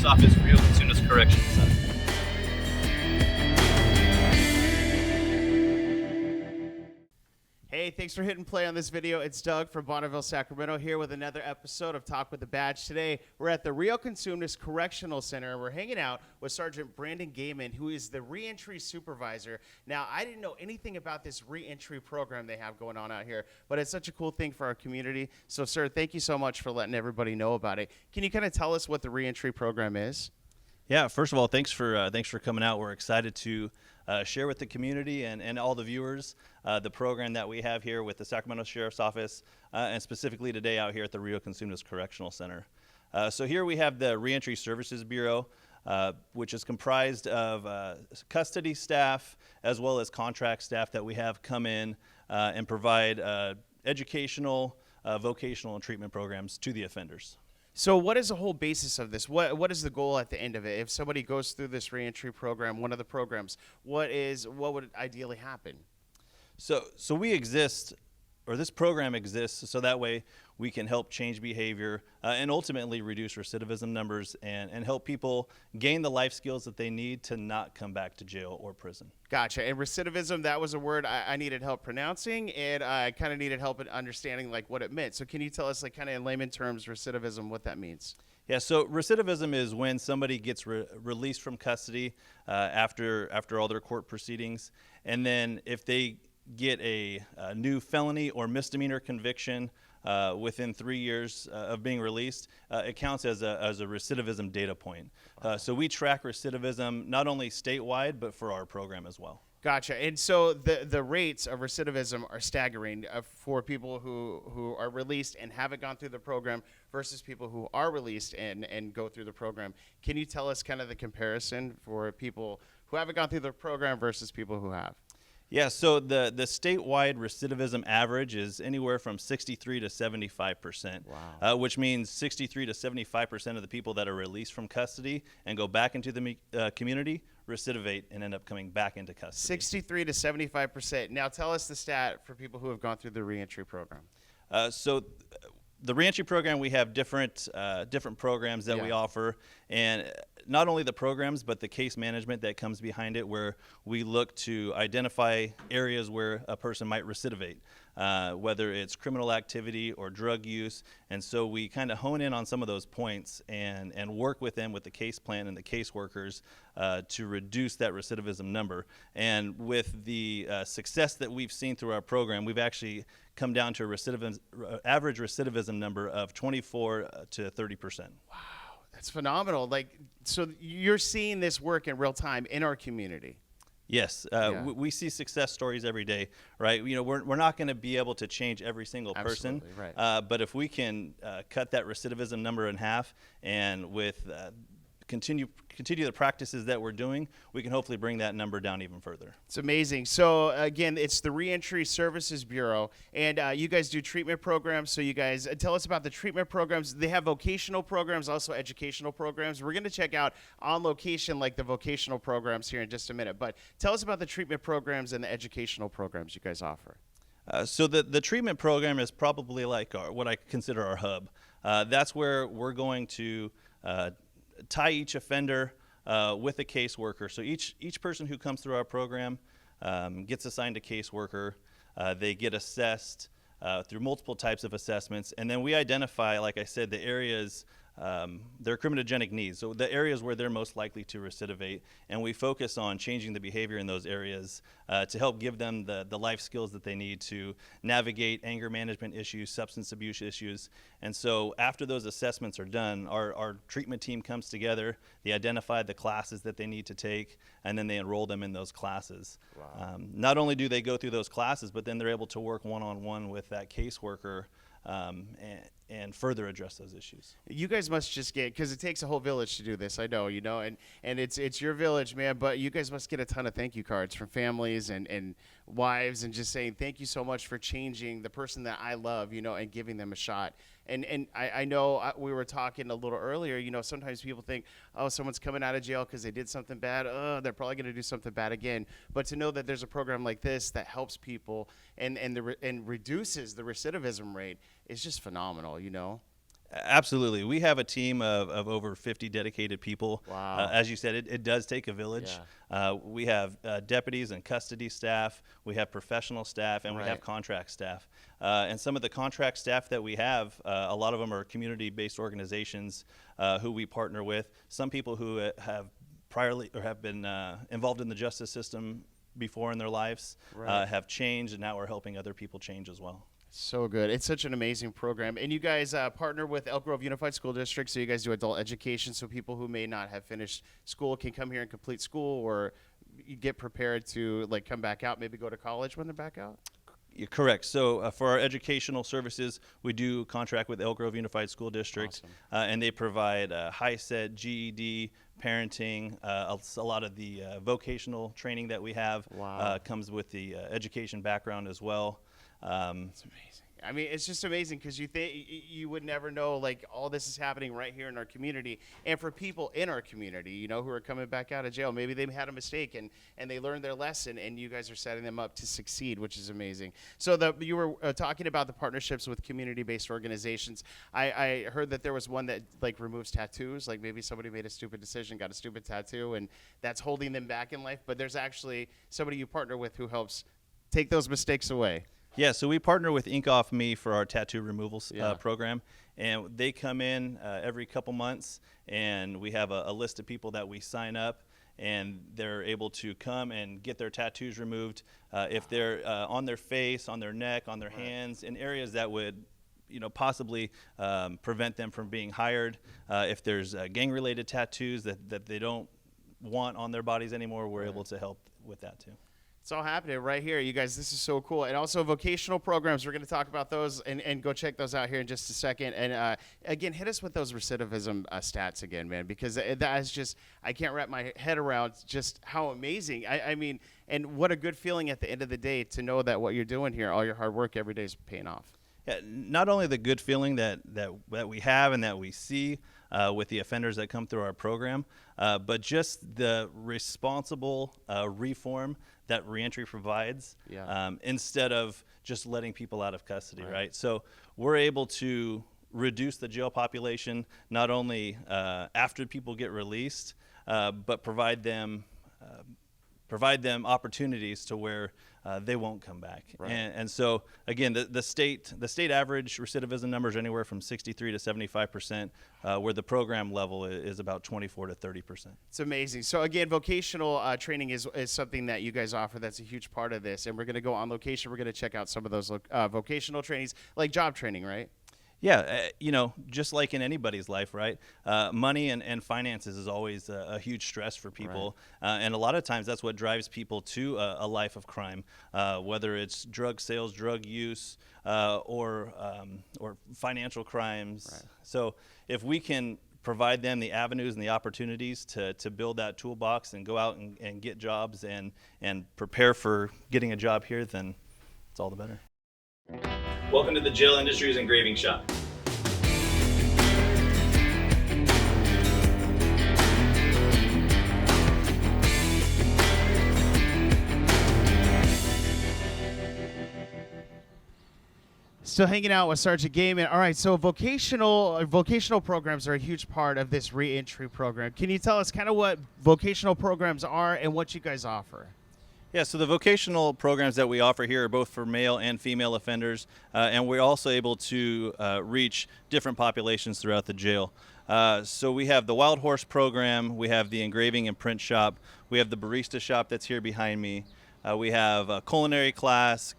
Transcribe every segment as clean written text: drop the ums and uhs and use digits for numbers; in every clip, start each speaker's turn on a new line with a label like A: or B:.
A: Sheriff's Office, Rio Cosumnes Correctional Center.
B: Hey, thanks for hitting play on this video. It's Doug from Bonneville, Sacramento, here with another episode of Talk with the Badge. Today, we're at the Rio Cosumnes Correctional Center, and we're hanging out with Sergeant Brandon Gaiman, who is the Reentry Supervisor. Now, I didn't know anything about this Reentry program they have going on out here, but it's such a cool thing for our community. So, sir, thank you so much for letting everybody know about it. Can you kind of tell us what the Reentry program is?
C: Yeah, first of all, thanks for coming out. We're excited to share with the community and all the viewers the program that we have here with the Sacramento Sheriff's Office, and specifically today out here at the Rio Cosumnes Correctional Center. So here we have the Reentry Services Bureau, which is comprised of custody staff as well as contract staff that we have come in and provide educational, vocational, and treatment programs to the offenders.
B: So what is the whole basis of this? What is the goal at the end of it? If somebody goes through this reentry program, one of the programs, what would ideally happen?
C: So we exist, or this program exists, so that way we can help change behavior and ultimately reduce recidivism numbers and help people gain the life skills that they need to not come back to jail or prison.
B: Gotcha. And recidivism, that was a word I needed help pronouncing, and I kind of needed help in understanding like what it meant. So can you tell us, like, kind of in layman terms, recidivism, what that means?
C: Yeah, so recidivism is when somebody gets released from custody after all their court proceedings, and then if they get a new felony or misdemeanor conviction within 3 years of being released, it counts as a recidivism data point. So we track recidivism not only statewide, but for our program as well.
B: Gotcha. And so the rates of recidivism are staggering for people who are released and haven't gone through the program versus people who are released and go through the program. Can you tell us kind of the comparison for people who haven't gone through the program versus people who have?
C: Yeah, so the statewide recidivism average is anywhere from 63 to 75%.
B: Wow.
C: Which means 63 to 75% of the people that are released from custody and go back into the community recidivate and end up coming back into custody.
B: 63 to 75%. Now tell us the stat for people who have gone through the reentry program.
C: The Reentry Program, we have different programs that we offer, and not only the programs, but the case management that comes behind it, where we look to identify areas where a person might recidivate, whether it's criminal activity or drug use. And so we kind of hone in on some of those points and work with them with the case plan and the caseworkers to reduce that recidivism number. And with the success that we've seen through our program, we've actually come down to a average recidivism number of 24 to 30%.
B: Wow, that's phenomenal. Like, so you're seeing this work in real time in our community.
C: Yes, we see success stories every day, right? You know, we're not going to be able to change every single person,
B: right.
C: But if we can cut that recidivism number in half, and with continue the practices that we're doing, we can hopefully bring that number down even further.
B: It's amazing. So again, it's the Reentry Services Bureau, and you guys do treatment programs. So you guys tell us about the treatment programs. They have vocational programs, also educational programs. We're going to check out on location like the vocational programs here in just a minute, but tell us about the treatment programs and the educational programs you guys offer.
C: So the treatment program is probably like what I consider our hub. That's where we're going to tie each offender with a caseworker. So each person who comes through our program gets assigned a caseworker. They get assessed through multiple types of assessments, and then we identify, like I said, the areas, their criminogenic needs, so the areas where they're most likely to recidivate, and we focus on changing the behavior in those areas to help give them the life skills that they need to navigate anger management issues, substance abuse issues. And so after those assessments are done, our treatment team comes together, they identify the classes that they need to take, and then they enroll them in those classes.
B: Wow.
C: Not only do they go through those classes, but then they're able to work one-on-one with that caseworker and further address those issues.
B: You guys must just get, because it takes a whole village to do this, I know, and it's your village, man, but you guys must get a ton of thank you cards from families and wives, and just saying thank you so much for changing the person that I love, and giving them a shot. And I know we were talking a little earlier, sometimes people think, oh, someone's coming out of jail because they did something bad. Oh, they're probably going to do something bad again. But to know that there's a program like this that helps people and reduces the recidivism rate is just phenomenal,
C: Absolutely. We have a team of over 50 dedicated people.
B: Wow.
C: As you said, it does take a village. We have deputies and custody staff. We have professional staff, and we have contract staff. And some of the contract staff that we have, a lot of them are community-based organizations who we partner with. Some people who have priorly or have been involved in the justice system before in their lives have changed, and now we're helping other people change as well.
B: So good. It's such an amazing program. And you guys partner with Elk Grove Unified School District, so you guys do adult education, so people who may not have finished school can come here and complete school, or you get prepared to like come back out, maybe go to college when they're back out?
C: You're correct. So for our educational services, we do contract with Elk Grove Unified School District, and they provide high-set GED, parenting, a lot of the vocational training that we have comes with the education background as well.
B: It's amazing. I mean, it's just amazing because you would never know, like, all this is happening right here in our community. And for people in our community, you know, who are coming back out of jail, maybe they had a mistake and they learned their lesson, and you guys are setting them up to succeed, which is amazing. So you were talking about the partnerships with community-based organizations. I heard that there was one that, like, removes tattoos. Like, maybe somebody made a stupid decision, got a stupid tattoo, and that's holding them back in life. But there's actually somebody you partner with who helps take those mistakes away.
C: Yeah, so we partner with Ink Off Me for our tattoo removal program, and they come in every couple months, and we have a list of people that we sign up, and they're able to come and get their tattoos removed if they're on their face, on their neck, on their hands, in areas that would, you know, possibly prevent them from being hired. If there's gang-related tattoos that they don't want on their bodies anymore, we're able to help with that too.
B: It's all happening right here, you guys. This is so cool. And also vocational programs. We're going to talk about those and go check those out here in just a second. And again, hit us with those recidivism stats again, man, because that is just, I can't wrap my head around just how amazing. I mean, and what a good feeling at the end of the day to know that what you're doing here, all your hard work every day is paying off.
C: Yeah, not only the good feeling that we have and that we see with the offenders that come through our program, but just the responsible reform that Reentry provides instead of just letting people out of custody, right? So we're able to reduce the jail population not only after people get released, but provide them opportunities to where they won't come back. And so again, the state average recidivism number is anywhere from 63 to 75%, where the program level is about 24 to 30%.
B: It's amazing. So again, vocational training is something that you guys offer. That's a huge part of this. And we're going to go on location. We're going to check out some of those vocational trainings, like job training, right?
C: Yeah, you know, just like in anybody's life, right? Money and finances is always a huge stress for people. And a lot of times that's what drives people to a life of crime, whether it's drug sales, drug use, or financial crimes. So if we can provide them the avenues and the opportunities to build that toolbox and go out and get jobs and prepare for getting a job here, then it's all the better.
A: Welcome to the Jail Industries Engraving Shop.
B: Still hanging out with Sergeant Gaiman. All right, so vocational programs are a huge part of this reentry program. Can you tell us kind of what vocational programs are and what you guys offer?
C: Yeah, so the vocational programs that we offer here are both for male and female offenders, and we're also able to reach different populations throughout the jail. So we have the Wild Horse program, we have the engraving and print shop, we have the barista shop that's here behind me, we have a culinary class,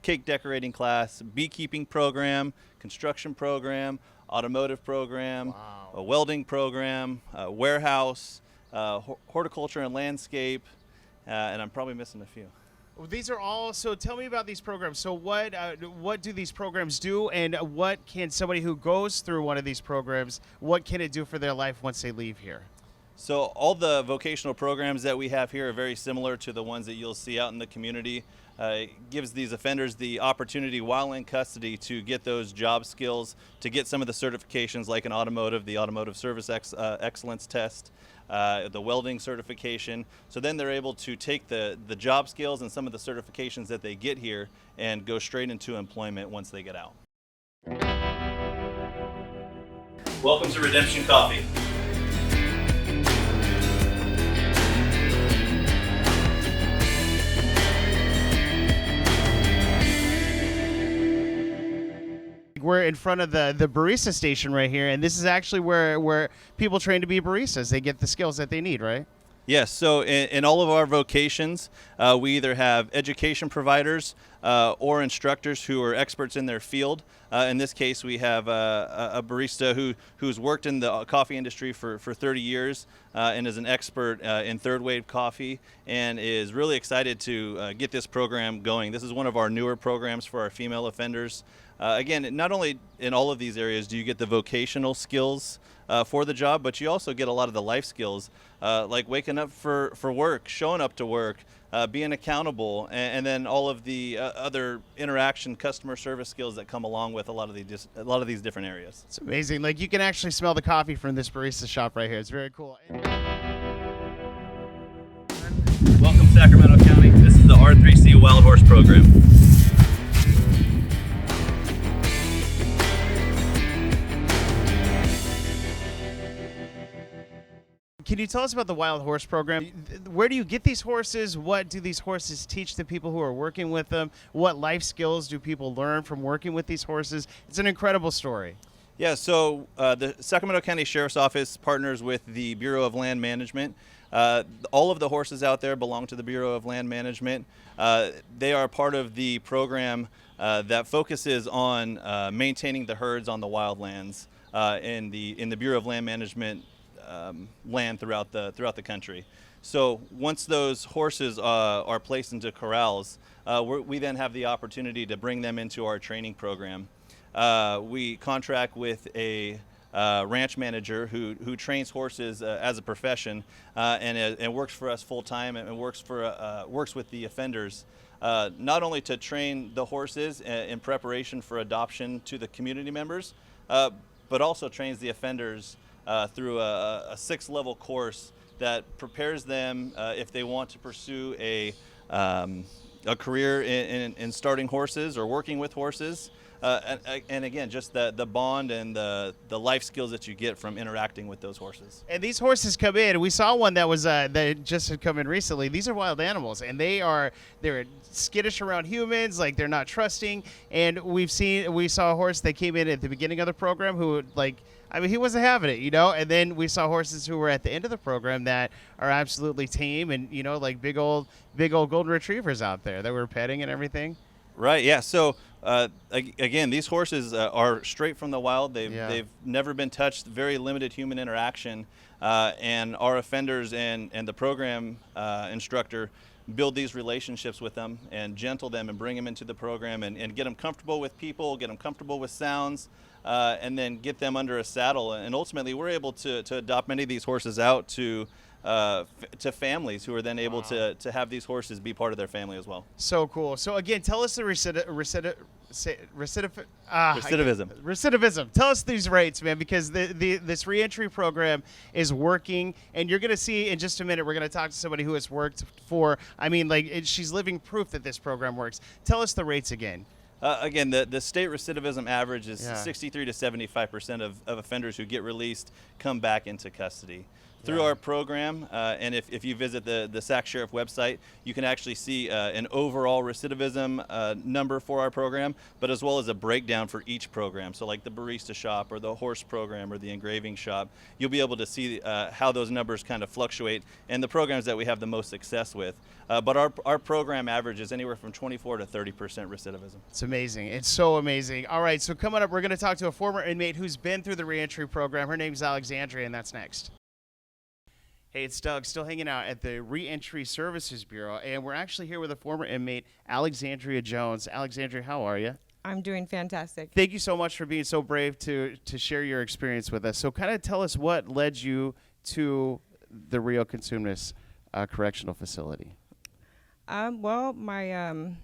C: cake decorating class, beekeeping program, construction program, automotive program, a welding program, warehouse, horticulture and landscape, and I'm probably missing a few.
B: Well, these are all, so tell me about these programs. So what do these programs do, and what can somebody who goes through one of these programs, what can it do for their life once they leave here?
C: So all the vocational programs that we have here are very similar to the ones that you'll see out in the community. It gives these offenders the opportunity while in custody to get those job skills, to get some of the certifications like an automotive, the Automotive Service Excellence Test, the welding certification. So then they're able to take the job skills and some of the certifications that they get here and go straight into employment once they get out.
A: Welcome to Redemption Coffee.
B: We're in front of the barista station right here, and this is actually where people train to be baristas. They get the skills that they need, right?
C: Yes, so in all of our vocations, we either have education providers or instructors who are experts in their field. In this case, we have a barista who's worked in the coffee industry for 30 years and is an expert in third wave coffee and is really excited to get this program going. This is one of our newer programs for our female offenders. Again, not only in all of these areas do you get the vocational skills for the job, but you also get a lot of the life skills, like waking up for work, showing up to work, being accountable, and then all of the other interaction, customer service skills that come along with a lot of these different areas.
B: It's amazing. Like, you can actually smell the coffee from this barista shop right here. It's very cool.
A: Welcome, Sacramento County. This is the R3C Wild Horse Program.
B: Can you tell us about the Wild Horse Program? Where do you get these horses? What do these horses teach the people who are working with them? What life skills do people learn from working with these horses? It's an incredible story.
C: Yeah, so the Sacramento County Sheriff's Office partners with the Bureau of Land Management. All of the horses out there belong to the Bureau of Land Management. They are part of the program that focuses on maintaining the herds on the wildlands in the Bureau of Land Management land throughout the country. So once those horses are placed into corrals, we then have the opportunity to bring them into our training program. We contract with a ranch manager who trains horses as a profession and works for us full time and works with the offenders. Not only to train the horses in preparation for adoption to the community members, but also trains the offenders through a 6-level course that prepares them if they want to pursue a career in starting horses or working with horses. And again, just the bond and the life skills that you get from interacting with those horses.
B: And these horses come in. We saw one that just had come in recently. These are wild animals, and they're skittish around humans, like they're not trusting. And we saw a horse that came in at the beginning of the program who, he wasn't having it, and then we saw horses who were at the end of the program that are absolutely tame and, like big old golden retrievers out there that we're petting and everything.
C: Right. Yeah. So again, these horses are straight from the wild. They've never been touched. Very limited human interaction, and our offenders and the program instructor build these relationships with them and gentle them and bring them into the program and get them comfortable with people, get them comfortable with sounds, and then get them under a saddle. And ultimately, we're able to adopt many of these horses out to families who are then able to have these horses be part of their family as well.
B: So cool. So again, tell us the recidivism. Recidivism. Tell us these rates, man, because this reentry program is working, and you're going to see in just a minute. We're going to talk to somebody who has worked for. She's living proof that this program works. Tell us the rates again.
C: Again, the state recidivism average is 63 to 75% of offenders who get released come back into custody. Through our program, and if you visit the Sac Sheriff website, you can actually see an overall recidivism number for our program, but as well as a breakdown for each program. So like the barista shop or the horse program or the engraving shop, you'll be able to see how those numbers kind of fluctuate and the programs that we have the most success with. But our program average is anywhere from 24 to 30% recidivism.
B: It's amazing. It's so amazing. All right, so coming up, we're going to talk to a former inmate who's been through the reentry program. Her name's Alexandria, and that's next. Hey, it's Doug, still hanging out at the Reentry Services Bureau, and we're actually here with a former inmate, Alexandria Jones. Alexandria, how are you?
D: I'm doing fantastic.
B: Thank you so much for being so brave to share your experience with us. So kind of tell us what led you to the Rio Cosumnes Correctional Facility.
D: Well, my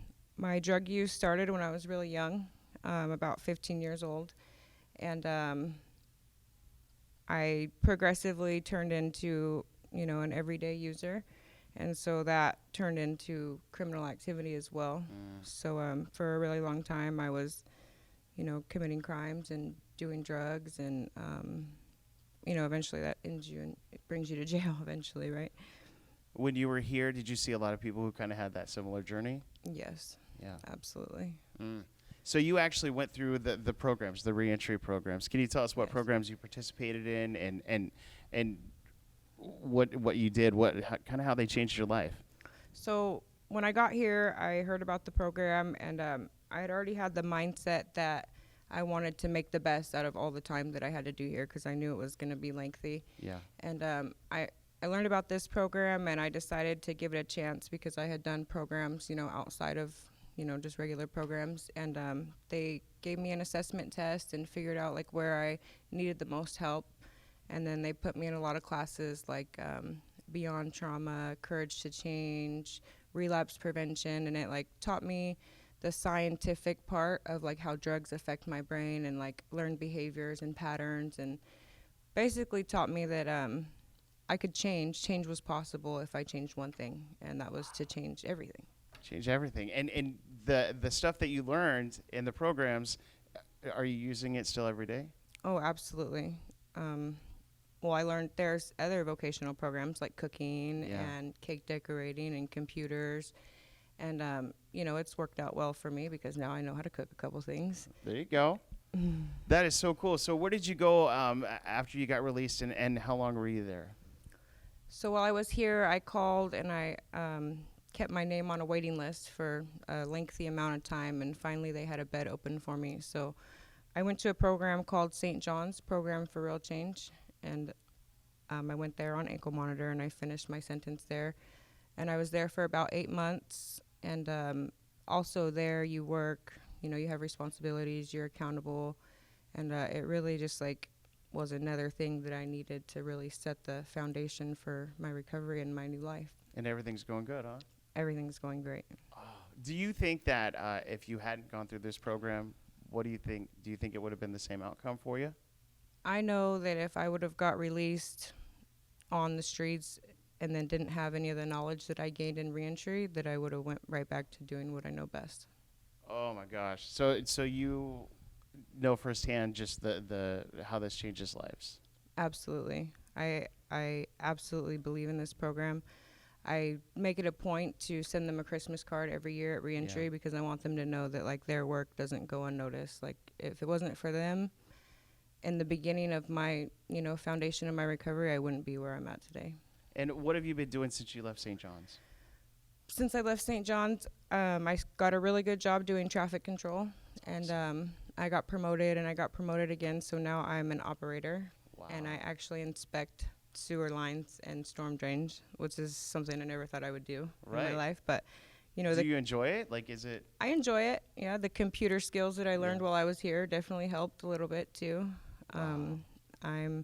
D: drug use started when I was really young, about 15 years old, and I progressively turned into an everyday user, and so that turned into criminal activity as well. So for a really long time I was committing crimes and doing drugs, and eventually that ends you and it brings you to jail eventually, right?
B: When you were here, did you see a lot of people who kind of had that similar journey?
D: Yes.
B: Yeah.
D: Absolutely.
B: So you actually went through the programs, the reentry programs. Can you tell us what
D: Yes.
B: programs you participated in and what you did, kind of how they changed your life?
D: So when I got here, I heard about the program, and I had already had the mindset that I wanted to make the best out of all the time that I had to do here, because I knew it was going to be lengthy.
B: Yeah.
D: And I learned about this program, and I decided to give it a chance because I had done programs, outside of, just regular programs. And they gave me an assessment test and figured out like where I needed the most help. And then they put me in a lot of classes like Beyond Trauma, Courage to Change, Relapse Prevention, and it like taught me the scientific part of like how drugs affect my brain and like learned behaviors and patterns, and basically taught me that I could change was possible if I changed one thing, and that was to change everything.
B: Change everything. And the stuff that you learned in the programs, are you using it still every day?
D: Oh, absolutely. Well, I learned there's other vocational programs like cooking and cake decorating and computers. And, it's worked out well for me because now I know how to cook a couple things.
B: There you go. That is so cool. So where did you go after you got released, and how long were you there?
D: So while I was here, I called and I kept my name on a waiting list for a lengthy amount of time, and finally they had a bed open for me. So I went to a program called St. John's Program for Real Change, and I went there on ankle monitor, and I finished my sentence there. And I was there for about 8 months, and also there you work, you have responsibilities, you're accountable, and it really just like was another thing that I needed to really set the foundation for my recovery and my new life.
B: And everything's going good, huh?
D: Everything's going great.
B: Do you think that if you hadn't gone through this program, what do you think? Do you think it would have been the same outcome for you?
D: I know that if I would have got released on the streets and then didn't have any of the knowledge that I gained in reentry, that I would have went right back to doing what I know best.
B: Oh my gosh! So you know firsthand just the how this changes lives.
D: Absolutely. I absolutely believe in this program. I make it a point to send them a Christmas card every year at Reentry because I want them to know that like their work doesn't go unnoticed. Like if it wasn't for them in the beginning of my, foundation of my recovery, I wouldn't be where I'm at today.
B: And what have you been doing since you left St. John's?
D: Since I left St. John's, I got a really good job doing traffic control, and I got promoted, and I got promoted again, so now I'm an operator.
B: Wow.
D: And I actually inspect sewer lines and storm drains, which is something I never thought I would do in my life. But,
B: do you enjoy it? Like, is it?
D: I enjoy it. Yeah, the computer skills that I learned while I was here definitely helped a little bit too.
B: Wow.
D: I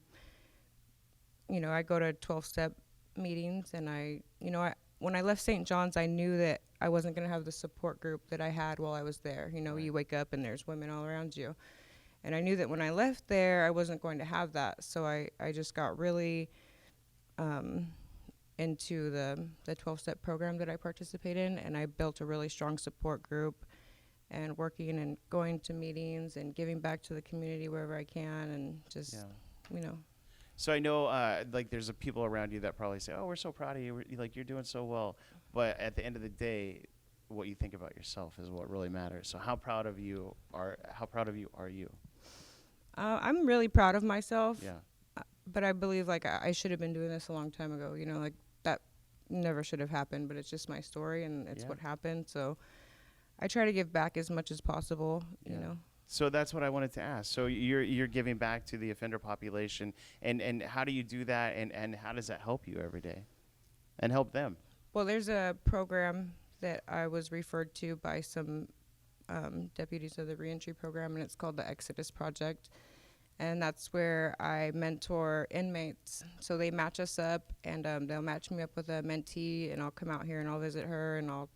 D: go to 12-step meetings, and when I left St. John's, I knew that I wasn't going to have the support group that I had while I was there. You wake up and there's women all around you. And I knew that when I left there, I wasn't going to have that. So I just got really into the 12-step program that I participate in, and I built a really strong support group and working and going to meetings and giving back to the community wherever I can, and just,
B: So I know, there's people around you that probably say, "Oh, we're so proud of you. You're doing so well." But at the end of the day, what you think about yourself is what really matters. So how proud of you are you?
D: I'm really proud of myself.
B: Yeah.
D: But I believe I should have been doing this a long time ago. That never should have happened. But it's just my story, and it's what happened. So I try to give back as much as possible. You know.
B: So that's what I wanted to ask. So you're giving back to the offender population, and how do you do that, and how does that help you every day, and help them?
D: Well, there's a program that I was referred to by some deputies of the Reentry Program, and it's called the Exodus Project. And that's where I mentor inmates. So they match us up, and they'll match me up with a mentee, and I'll come out here and I'll visit her, and I'll,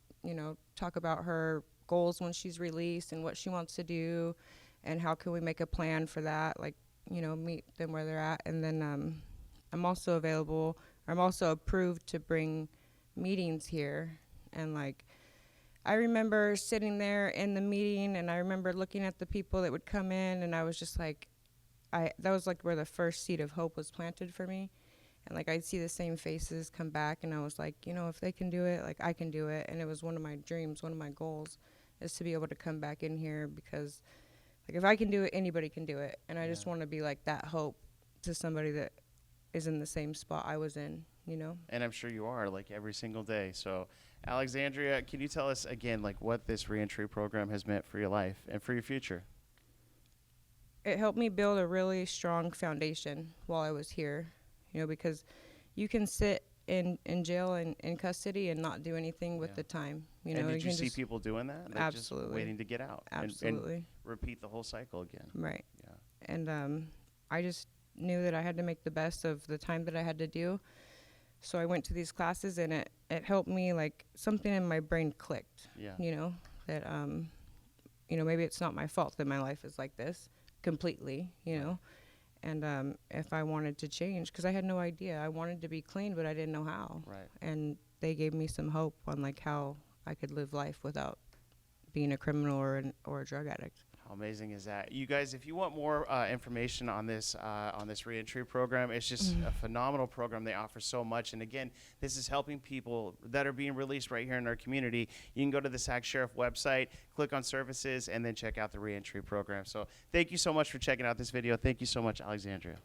D: talk about her goals when she's released and what she wants to do, and how can we make a plan for that, meet them where they're at. And then I'm also approved to bring meetings here. And I remember sitting there in the meeting, and I remember looking at the people that would come in, and I was just like, that was like where the first seed of hope was planted for me. And like I'd see the same faces come back, and I was like, you know, if they can do it, like I can do it. And it was one of my dreams, one of my goals, is to be able to come back in here, because like if I can do it, anybody can do it. And I just want to be like that hope to somebody that is in the same spot I was in, you know?
B: And I'm sure you are, like, every single day. So, Alexandria, can you tell us again, like, what this reentry program has meant for your life and for your future?
D: It helped me build a really strong foundation while I was here, you know, because you can sit in jail and in custody and not do anything with the time. You know,
B: and did you see
D: just
B: people doing that? Like
D: absolutely.
B: just waiting to get out.
D: Absolutely.
B: And repeat the whole cycle again.
D: Right.
B: Yeah.
D: And I just knew that I had to make the best of the time that I had to do. So I went to these classes, and it helped me, like, something in my brain clicked.
B: Yeah.
D: You know, that, you know, maybe it's not my fault that my life is like this completely, you know. And if I wanted to change, because I had no idea. I wanted to be clean, but I didn't know how.
B: Right.
D: And they gave me some hope on, like, how I could live life without being a criminal or a drug addict.
B: How amazing is that? You guys, if you want more information on this reentry program, it's just a phenomenal program. They offer so much. And again, this is helping people that are being released right here in our community. You can go to the Sac Sheriff website, click on services, and then check out the reentry program. So thank you so much for checking out this video. Thank you so much, Alexandria.